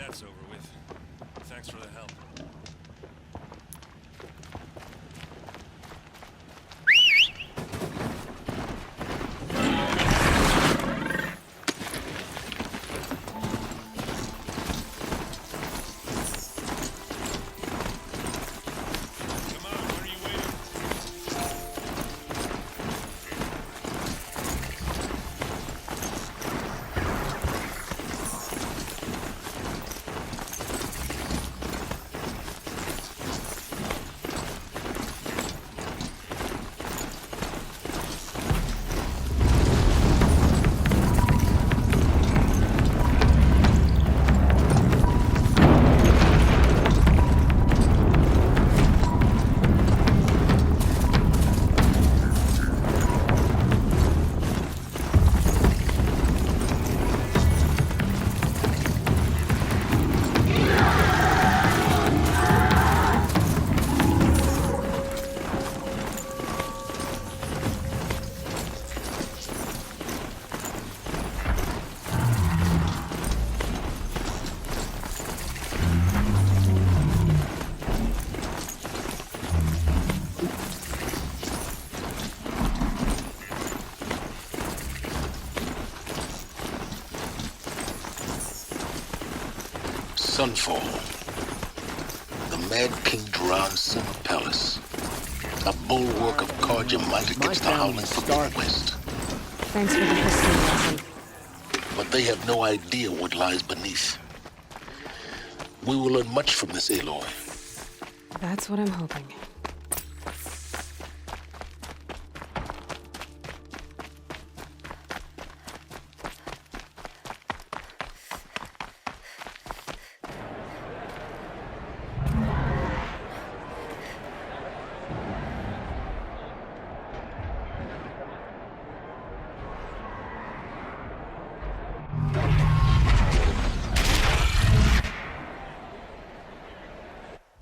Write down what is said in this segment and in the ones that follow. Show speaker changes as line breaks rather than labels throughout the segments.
that's over with. Thanks for the help.
SUNFALL. The Mad King Duran's summer palace. A bulwark of Carja might against the howling from the west.
Thanks for the history lesson.
But they have no idea what lies beneath. We will learn much from this Aloy.
That's what I'm hoping.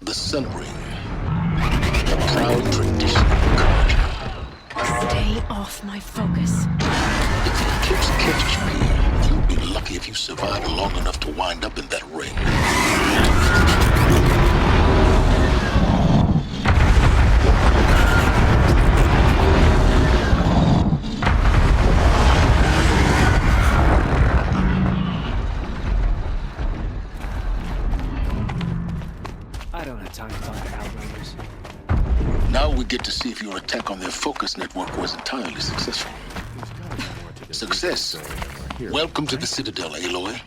The Sun Ring. A proud tradition of Carja.
Stay off my focus.
If the eclipse catches you here, you'll be lucky if you survive long enough to wind up in that ring.
I don't have time to talk to Outriders.
Now we get to see if your attack on their focus network was entirely successful. Success. Welcome to the Citadel, Aloy.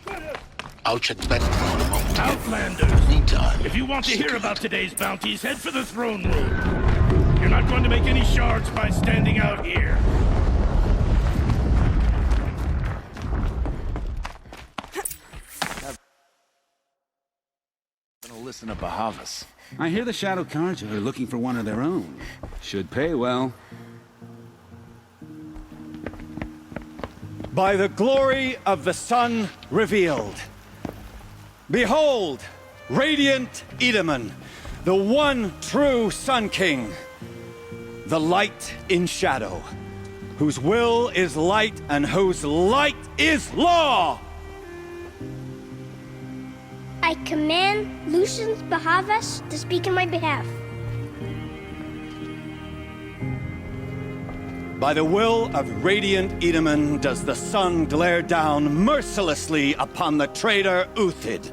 I'll check back with you in a moment.
Outlanders!
Meantime,
If you want to hear about today's bounties, head for the throne room. You're not going to make any shards by standing out here.
Listen to Bahavas. I hear the Shadow Carja are looking for one of their own. Should pay well.
By the glory of the sun revealed. Behold, radiant Edaman, the one true Sun King. The light in shadow, whose will is light and whose light is law!
I command Lucius Bahavas to speak in my behalf.
By the will of radiant Edaman does the sun glare down mercilessly upon the traitor Uthid.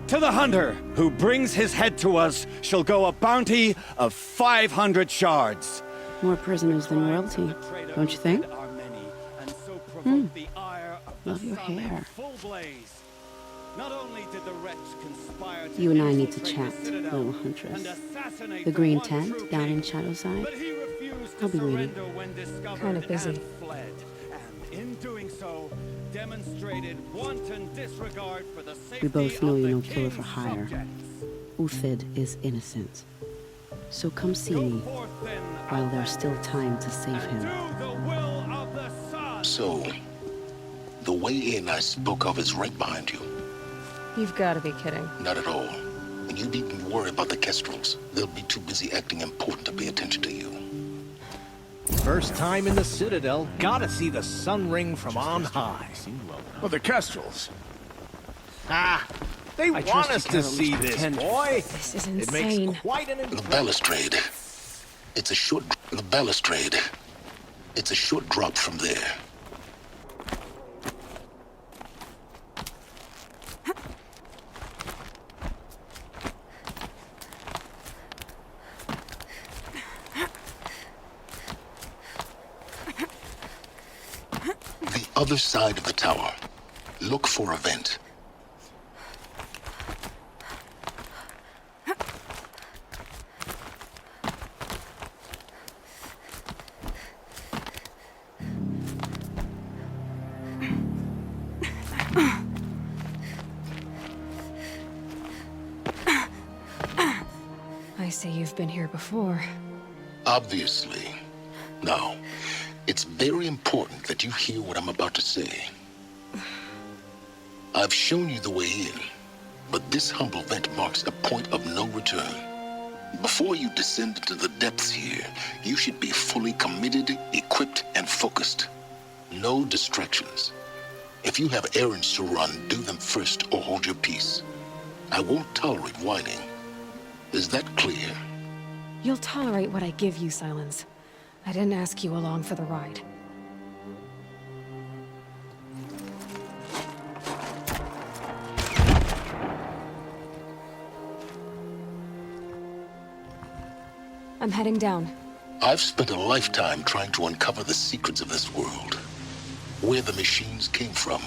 To the hunter who brings his head to us shall go a bounty of 500 shards.
More prisoners than royalty, don't you think? Love your hair.
Not only did the wretch conspire to
You and I need to
infiltrate
chat,
the Citadel
little huntress.
and assassinate
The green
one
tent
true
down in
king,
Shadowside.
but he refused to
I'll be waiting.
surrender when discovered
Kinda busy.
and fled. And in doing so, demonstrated wanton disregard for the safety
We both know
of
you're
the
no killer for
king's
hire.
subjects.
Uthid is innocent. So come see
Go
me
forth then,
while there's still time to save
and
him.
do the will of the sun.
so the way in I spoke of is right behind you.
You've got to be kidding.
Not at all. And you needn't worry about the Kestrels. They'll be too busy acting important to pay attention to you.
First time in the Citadel, gotta see the sun ring from on high.
Well, the Kestrels.
Ah, They
I
want
trust you
us to
can't at
see
least
this,
pretend.
boy.
This is
It
insane.
makes quite an
The
impression.
balustrade. It's a short... The balustrade. It's a short drop from there. The other side of the tower. Look for a vent.
I see you've been here before.
Obviously. Now, it's very important that you hear what I'm about to say. I've shown you the way in, but this humble vent marks a point of no return. Before you descend into the depths here, you should be fully committed, equipped, and focused. No distractions. If you have errands to run, do them first or hold your peace. I won't tolerate whining. Is that clear?
You'll tolerate what I give you, Silence. I didn't ask you along for the ride. I'm heading down.
I've spent a lifetime trying to uncover the secrets of this world. Where the machines came from.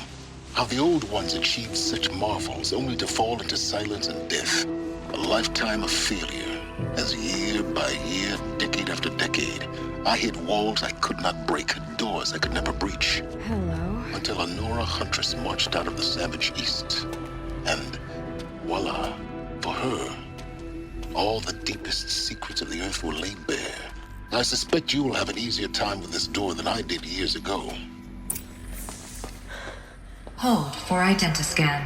How the old ones achieved such marvels only to fall into silence and death. A lifetime of failure. As year by year, decade after decade, I hit walls I could not break, doors I could never breach.
Hello.
Until a Nora huntress marched out of the savage east. And voila, for her, all the deepest secrets of the earth were laid bare. I suspect you will have an easier time with this door than I did years ago.
Hold for identiscan.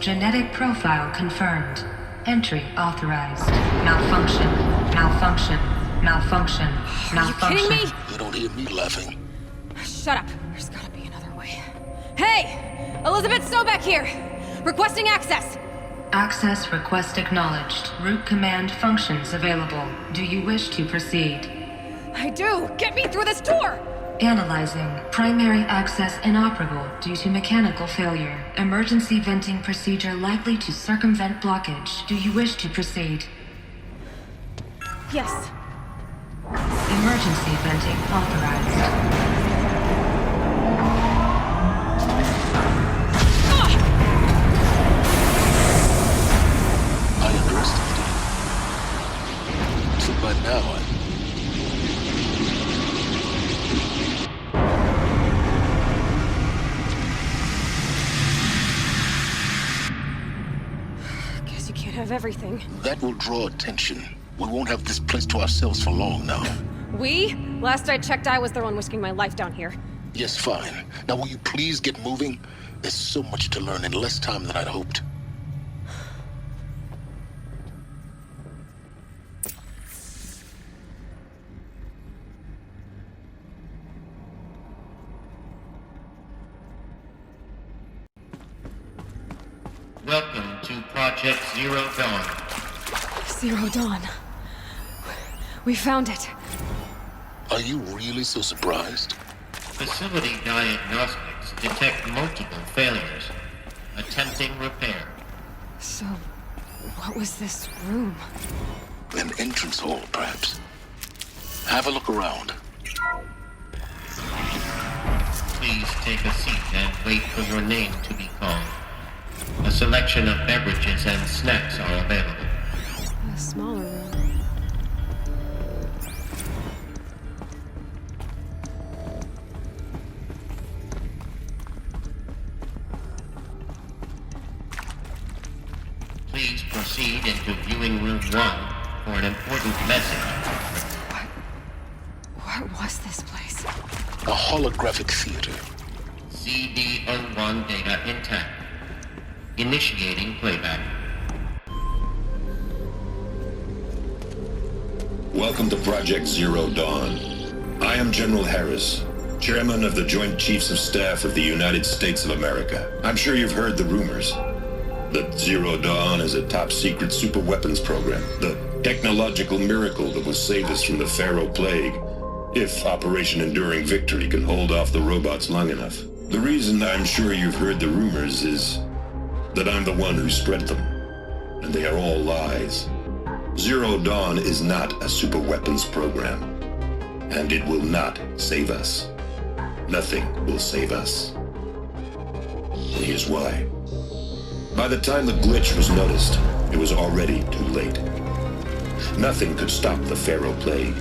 Genetic profile confirmed. Entry authorized. Malfunction. Malfunction. Malfunction. Malfunction.
Are you kidding me?
You don't hear me laughing.
Shut up. There's gotta be another way. Hey! Elizabeth Sobeck here! Requesting access!
Access request acknowledged. Root command functions available. Do you wish to proceed?
I do! Get me through this door!
Analyzing. Primary access inoperable due to mechanical failure. Emergency venting procedure likely to circumvent blockage. Do you wish to proceed?
Yes.
Emergency venting authorized.
I underestimated you. So by now,
Guess you can't have everything.
that will draw attention. We won't have this place to ourselves for long now.
We? Last I checked, I was the one risking my life down here.
Yes, fine. Now will you please get moving? There's so much to learn in less time than I'd hoped.
Welcome to Project Zero Dawn.
Zero Dawn. We found it.
Are you really so surprised?
Facility diagnostics detect multiple failures. Attempting repair.
So, what was this room?
An entrance hall, perhaps. Have a look around.
Please take a seat and wait for your name to be called. A selection of beverages and snacks are available.
A smaller room.
Please proceed into viewing room 1 for an important message.
What was this place?
A holographic theater.
CD01 data intact. Initiating playback.
Welcome to Project Zero Dawn. I am General Harris.
Chairman of the Joint Chiefs of Staff of the United States of America. I'm sure you've heard the rumors that Zero Dawn is a top-secret superweapons program, the technological miracle that will save us from the Pharaoh Plague, if Operation Enduring Victory can hold off the robots long enough. The reason I'm sure you've heard the rumors is that I'm the one who spread them, and they are all lies. Zero Dawn is not a superweapons program, and it will not save us. Nothing will save us. And here's why. By the time the glitch was noticed, it was already too late. Nothing could stop the Pharaoh Plague.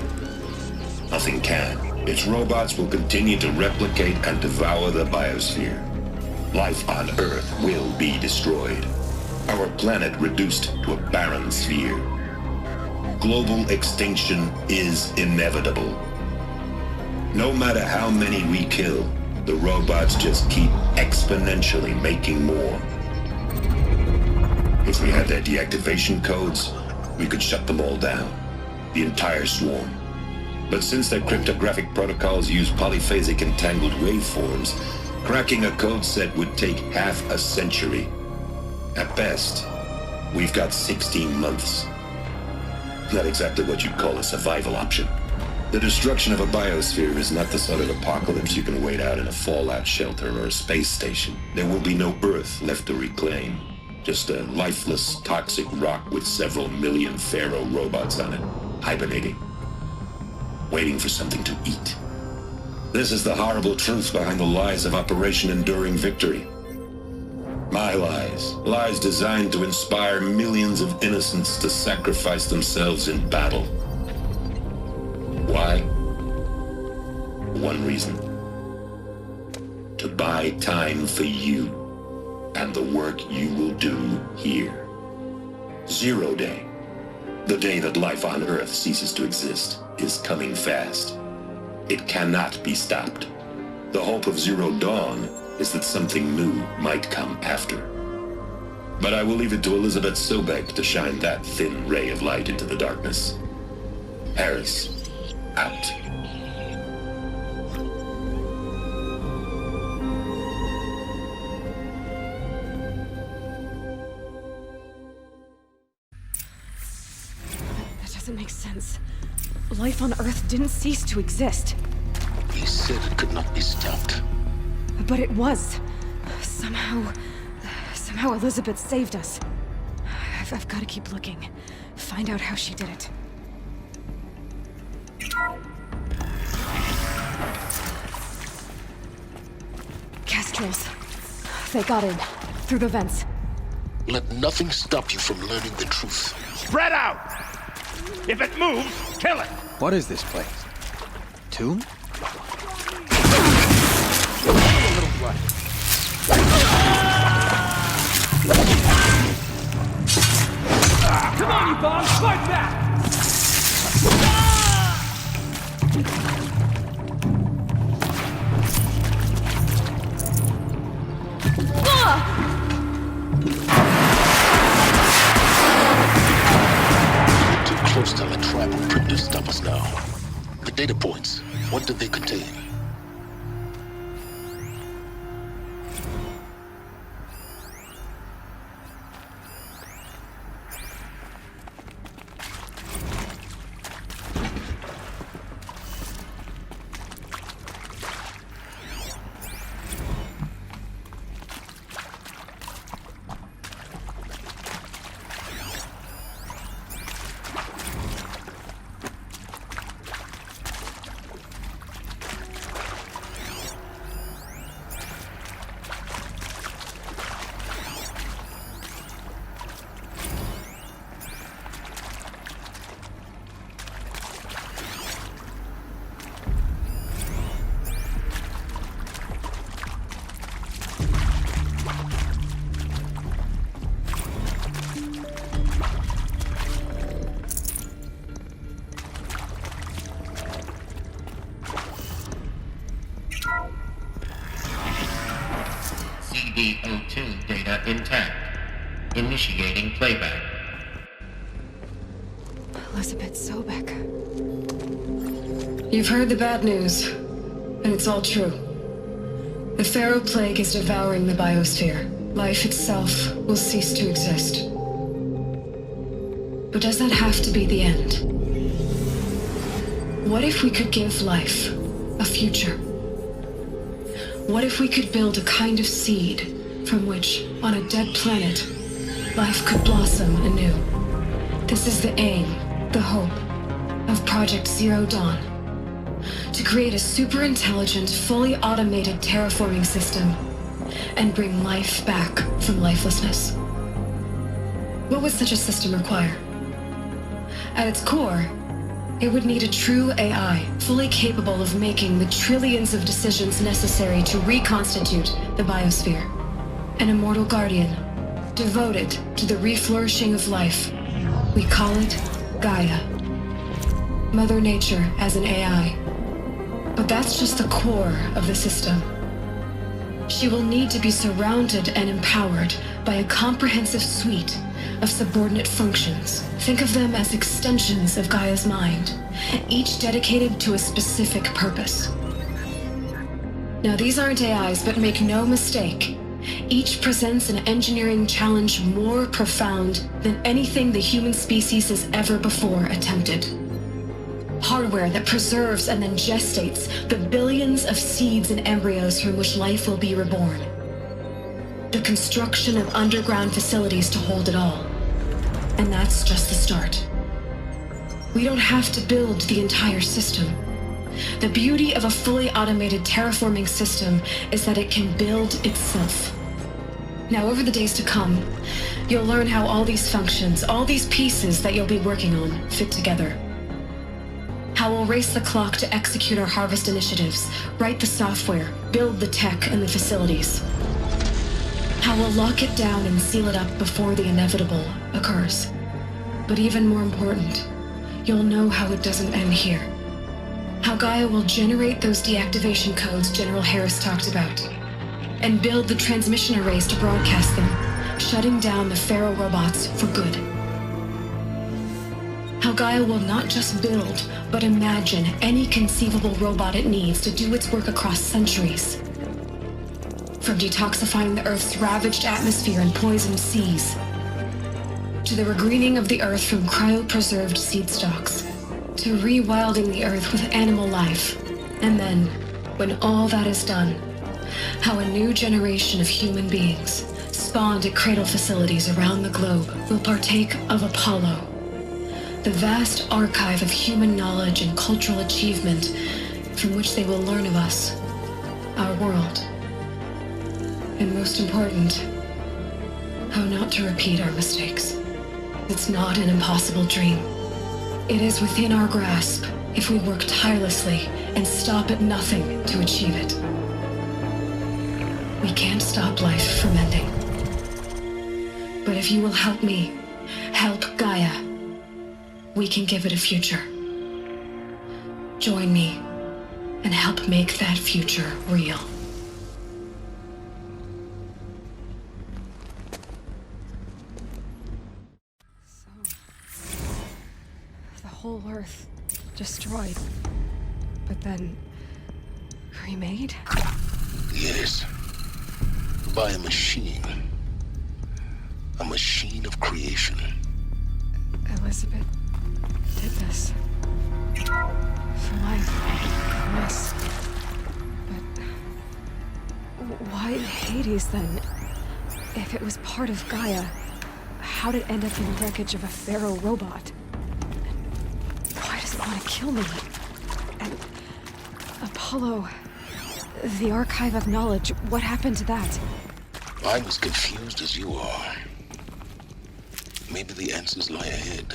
Nothing can. Its robots will continue to replicate and devour the biosphere. Life on Earth will be destroyed. Our planet reduced to a barren sphere. Global extinction is inevitable. No matter how many we kill, the robots just keep exponentially making more. If we had their deactivation codes, we could shut them all down. The entire swarm. But since their cryptographic protocols use polyphasic entangled waveforms, cracking a code set would take half a century. At best, we've got 16 months. Not exactly what you'd call a survival option. The destruction of a biosphere is not the sort of apocalypse you can wait out in a fallout shelter or a space station. There will be no Earth left to reclaim. Just a lifeless, toxic rock with several million Pharaoh robots on it, hibernating, waiting for something to eat. This is the horrible truth behind the lies of Operation Enduring Victory. My lies. Lies designed to inspire millions of innocents to sacrifice themselves in battle. Why? One reason. To buy time for you and the work you will do here. Zero Day, the day that life on Earth ceases to exist, is coming fast. It cannot be stopped. The hope of Zero Dawn is that something new might come after. But I will leave it to Elizabeth Sobek to shine that thin ray of light into the darkness. Harris, out.
That doesn't make sense. Life on Earth didn't cease to exist.
He said it could not be stopped.
But it was. Somehow Elizabeth saved us. I've got to keep looking. Find out how she did it. Kestrels. They got in. Through the vents.
Let nothing stop you from learning the truth.
Spread out! If it moves, kill it!
What is this place? Tomb?
Come on, you bombs! Fight back!
We're too close to the tribal primitive to stop us now. The data points, what did they contain?
CD02 data intact. Initiating playback.
Elizabeth Sobek.
You've heard the bad news. and it's all true. The Pharaoh Plague is devouring the biosphere. Life itself will cease to exist. But does that have to be the end? What if we could give life a future? What if we could build a kind of seed from which, on a dead planet, life could blossom anew? This is the aim, the hope, of Project Zero Dawn. To create a super-intelligent, fully automated terraforming system and bring life back from lifelessness. What would such a system require? At its core, it would need a true AI, fully capable of making the trillions of decisions necessary to reconstitute the biosphere. An immortal guardian, devoted to the reflourishing of life. We call it Gaia. Mother Nature as an AI. But that's just the core of the system. She will need to be surrounded and empowered by a comprehensive suite of subordinate functions. Think of them as extensions of Gaia's mind, each dedicated to a specific purpose. Now, these aren't AIs, but make no mistake, each presents an engineering challenge more profound than anything the human species has ever before attempted. Hardware that preserves and then gestates the billions of seeds and embryos from which life will be reborn. The construction of underground facilities to hold it all. And that's just the start. We don't have to build the entire system. The beauty of a fully automated terraforming system is that it can build itself. Now, over the days to come, you'll learn how all these functions, all these pieces that you'll be working on, fit together. How we'll race the clock to execute our harvest initiatives, write the software, build the tech and the facilities. How we'll lock it down and seal it up before the inevitable occurs. But even more important, you'll know how it doesn't end here. How Gaia will generate those deactivation codes General Harris talked about, and build the transmission arrays to broadcast them, shutting down the Pharaoh robots for good. How Gaia will not just build, but imagine any conceivable robot it needs to do its work across centuries. From detoxifying the Earth's ravaged atmosphere and poisoned seas, to the regreening of the Earth from cryopreserved seed stalks, to rewilding the Earth with animal life. And then, when all that is done, how a new generation of human beings, spawned at cradle facilities around the globe, will partake of Apollo, the vast archive of human knowledge and cultural achievement from which they will learn of us, our world. And most important, how not to repeat our mistakes. It's not an impossible dream. It is within our grasp if we work tirelessly and stop at nothing to achieve it. We can't stop life from ending. But if you will help me, help Gaia, we can give it a future. Join me and help make that future real.
So, the whole Earth destroyed, but then remade?
Yes. By a machine. A machine of creation.
Elizabeth did this. For life. For us. But why Hades then? If it was part of Gaia, how'd it end up in the wreckage of a Pharaoh robot? And why does it want to kill me? And Apollo, the archive of knowledge, what happened to that?
I'm as confused as you are. Maybe the answers lie ahead.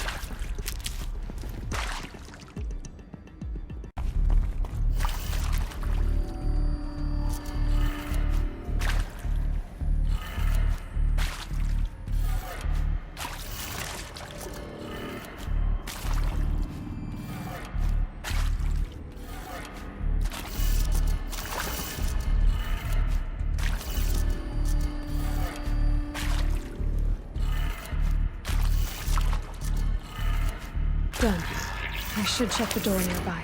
Done. I should check the door nearby.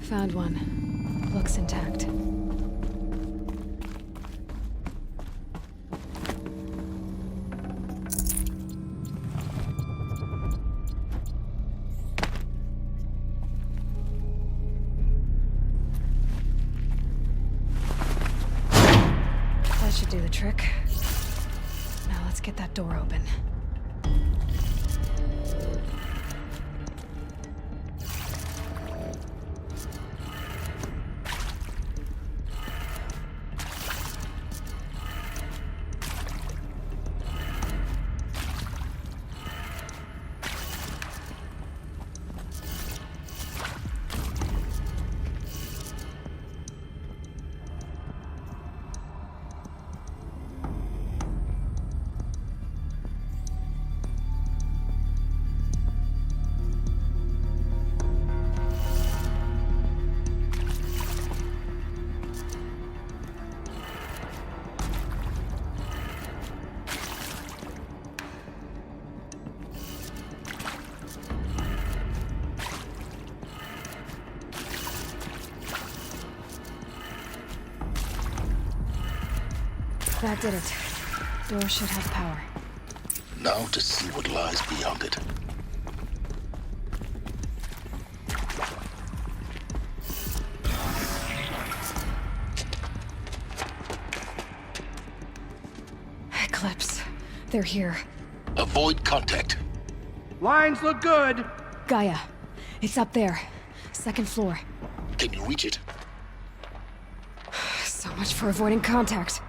Found one. Looks intact. That should do the trick. Now let's get that door open. That did it. Door should have power.
Now to see what lies beyond it.
Eclipse. They're here.
Avoid contact.
Lines look good.
Gaia. It's up there. Second floor.
Can you reach it?
So much for avoiding contact.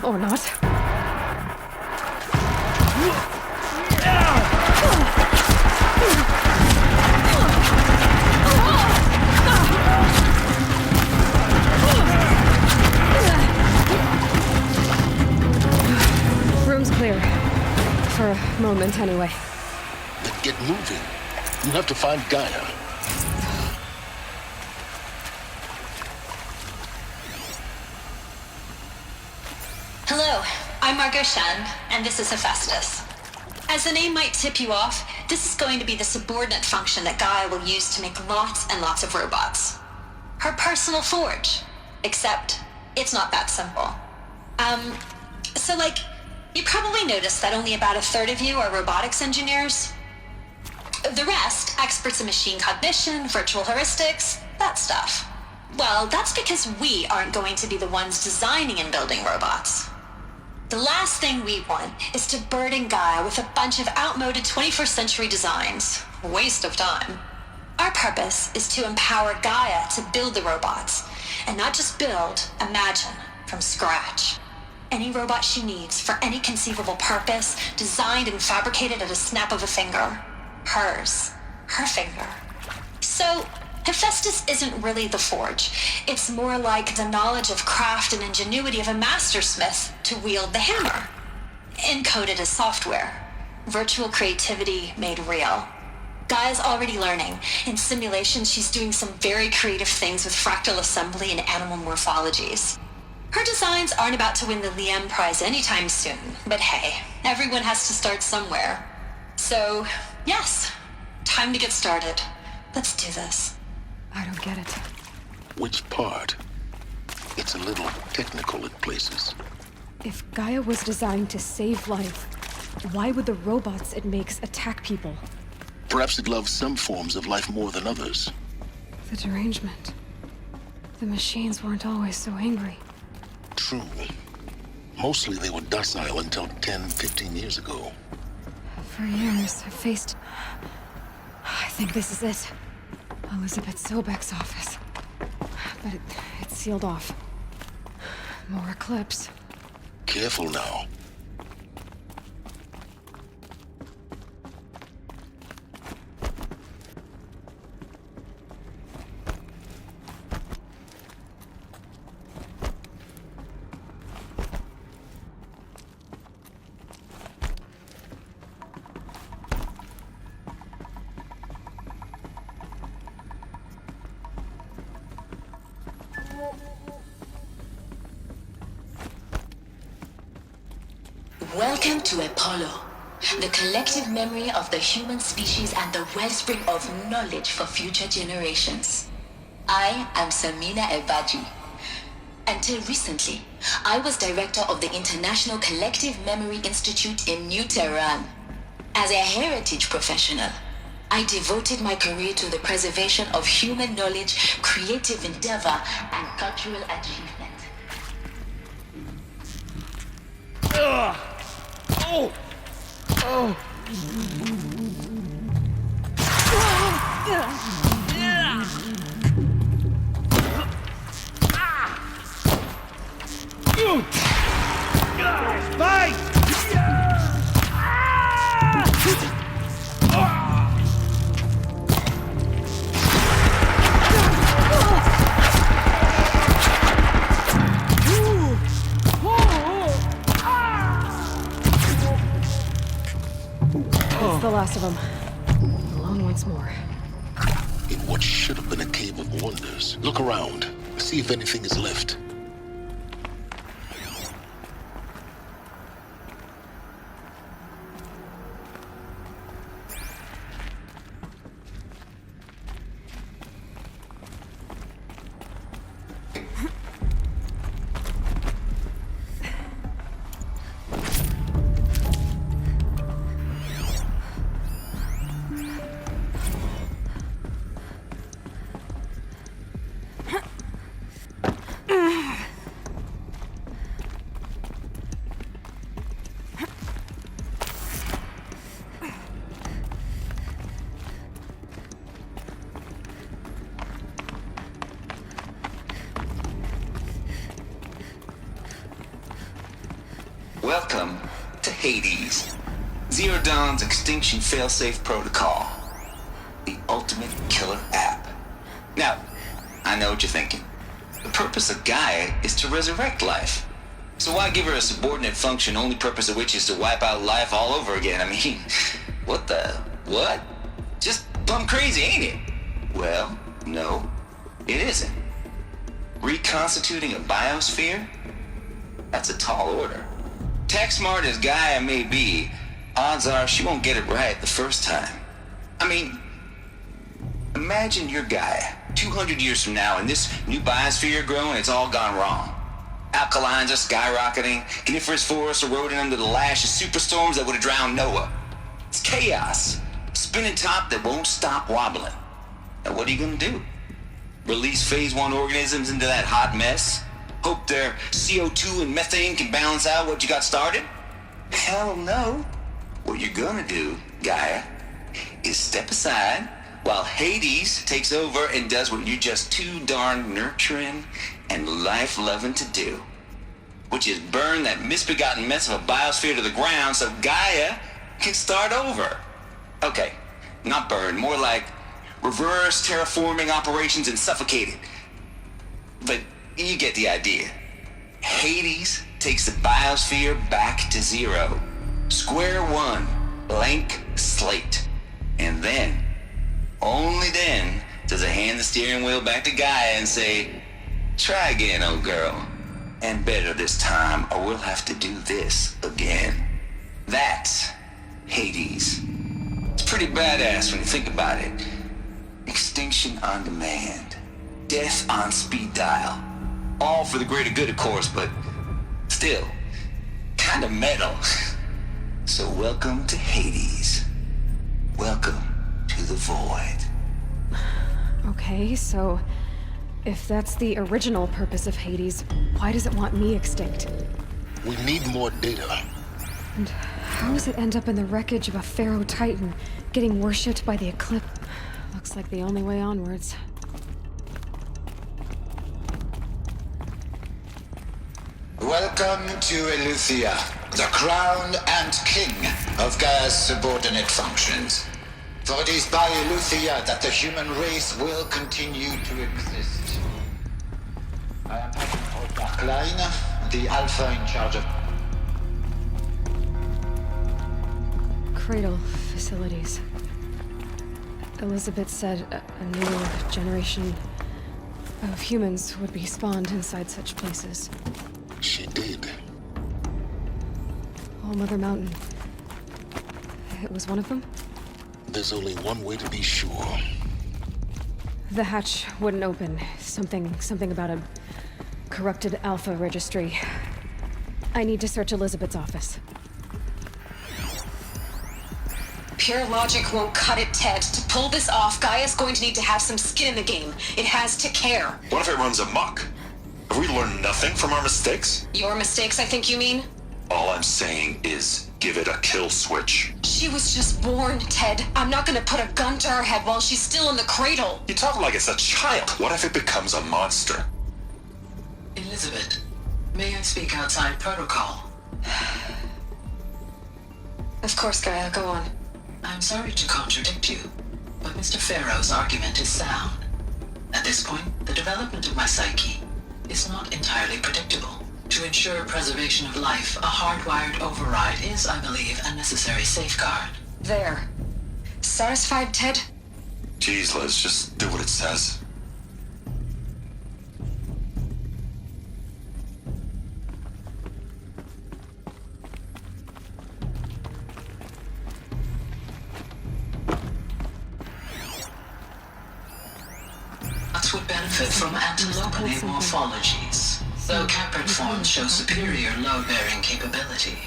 Or not. Room's clear. For a moment, anyway.
Then get moving. You have to find Gaia.
Hello, I'm Margot Shen, and this is Hephaestus. As the name might tip you off, this is going to be the subordinate function that Gaia will use to make lots and lots of robots. Her personal forge. Except, it's not that simple. So you probably noticed that only about a third of you are robotics engineers. The rest, experts in machine cognition, virtual heuristics, that stuff. Well, that's because we aren't going to be the ones designing and building robots. The last thing we want is to burden Gaia with a bunch of outmoded 21st century designs. Waste of time. Our purpose is to empower Gaia to build the robots and not just build, imagine, from scratch. Any robot she needs for any conceivable purpose, designed and fabricated at a snap of a finger. Hers. Her finger. So, Hephaestus isn't really the forge. It's more like the knowledge of craft and ingenuity of a mastersmith to wield the hammer. Encoded as software. Virtual creativity made real. Gaia's already learning. In simulations, she's doing some very creative things with fractal assembly and animal morphologies. Her designs aren't about to win the Liam Prize anytime soon, but hey, everyone has to start somewhere. So, yes, time to get started. Let's do this.
I don't get it.
Which part? It's a little technical at places.
If Gaia was designed to save life, why would the robots it makes attack people?
Perhaps it loves some forms of life more than others.
The derangement. The machines weren't always so angry.
True. Mostly they were docile until 10, 15 years ago.
For years, I've faced... I think this is it. Elizabeth Sobek's office. But it's sealed off. More Eclipse.
Careful now.
Welcome to Apollo, the collective memory of the human species and the wellspring of knowledge for future generations. I am Samina Ebaji. Until recently, I was director of the International Collective Memory Institute in New Tehran. As a heritage professional, I devoted my career to the preservation of human knowledge, creative endeavor, and cultural achievement.
Oh! Oh! Bye!
That's the last of them. Alone once more.
In what should have been a cave of wonders. Look around. See if anything is left.
Welcome to Hades, Zero Dawn's extinction failsafe protocol, the ultimate killer app. Now, I know what you're thinking. The purpose of Gaia is to resurrect life. So why give her a subordinate function, only purpose of which is to wipe out life all over again? I mean, what? Just plumb crazy, ain't it? Well, no, it isn't. Reconstituting a biosphere? That's a tall order. Tech smart as Gaia may be, odds are she won't get it right the first time. I mean, imagine you're Gaia, 200 years from now, and this new biosphere you're growing, it's all gone wrong. Alkalines are skyrocketing, coniferous forests eroding under the lash of superstorms that would have drowned Noah. It's chaos, a spinning top that won't stop wobbling. Now what are you gonna do? Release phase 1 organisms into that hot mess? Hope their CO2 and methane can balance out what you got started? Hell no. What you're gonna do, Gaia, is step aside, while Hades takes over and does what you're just too darn nurturing and life-loving to do, which is burn that misbegotten mess of a biosphere to the ground so Gaia can start over. Okay, not burn, more like reverse terraforming operations and suffocate it. But you get the idea. Hades takes the biosphere back to zero. Square one, blank slate. And then, only then, does it hand the steering wheel back to Gaia and say, try again, old girl. And better this time, or we'll have to do this again. That's Hades. It's pretty badass when you think about it. Extinction on demand. Death on speed dial. All for the greater good, of course, but still, kind of metal. So welcome to Hades. Welcome to the void.
Okay, so if that's the original purpose of Hades, why does it want me extinct?
We need more data.
And how does it end up in the wreckage of a Pharaoh Titan, getting worshipped by the Eclipse? Looks like the only way onwards.
Welcome to Eleuthia, the crown and king of Gaia's subordinate functions. For it is by Eleuthia that the human race will continue to exist. I am Agent Dark Line, the Alpha in charge of
Cradle facilities. Elizabeth said a new generation of humans would be spawned inside such places.
She did.
All Mother Mountain. It was one of them?
There's only one way to be sure.
The hatch wouldn't open. Something about a corrupted Alpha registry. I need to search Elizabeth's office.
Pure logic won't cut it, Ted. To pull this off, Gaia's going to need to have some skin in the game. It has to care.
What if it runs amok? Have we learned nothing from our mistakes?
Your mistakes, I think you mean?
All I'm saying is give it a kill switch.
She was just born, Ted. I'm not gonna put a gun to her head while she's still in the cradle.
You talk like it's a child. What if it becomes a monster?
Elizabeth, may I speak outside protocol?
Of course, Gaia, go on.
I'm sorry to contradict you, but Mr. Pharaoh's argument is sound. At this point, the development of my psyche is not entirely predictable. To ensure preservation of life, a hardwired override is, I believe, a necessary safeguard.
There. Satisfied, Ted?
Jeez, Liz, just do what it says.
Nuts would benefit from antilopinate morphologies, though caprid forms show superior load-bearing capability.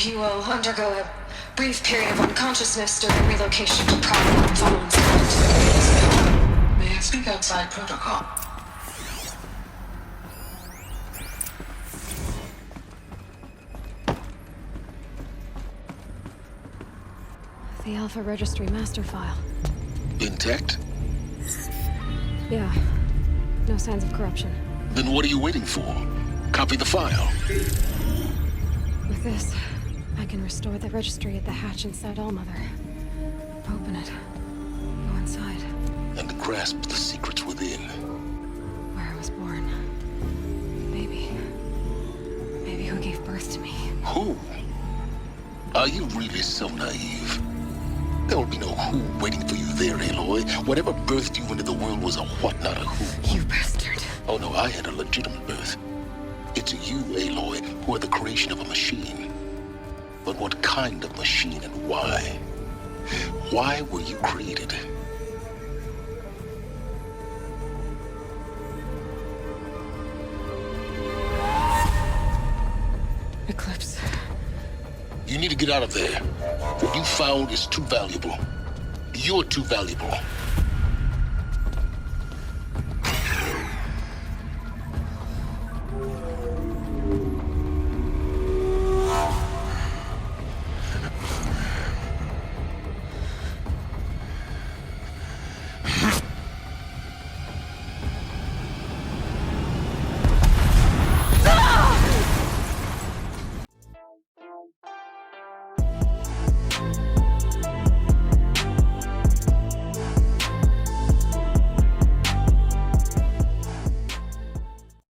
You will undergo a brief period of unconsciousness during relocation to Providence following settlement.
May I speak outside protocol?
The Alpha Registry master file.
Intact?
Yeah. No signs of corruption.
Then what are you waiting for? Copy the file.
With this, I can restore the registry at the hatch inside Allmother. Open it. Go inside.
And grasp the secrets within.
Where I was born. Maybe who gave birth to me.
Who? Are you really so naive? There will be no who waiting for you there, Aloy. Whatever birthed you into the world was a what, not a who.
You bastard.
Oh no, I had a legitimate birth. It's you, Aloy, who are the creation of a machine. But what kind of machine and why? Why were you created?
Eclipse.
You need to get out of there. What you found is too valuable. You're too valuable.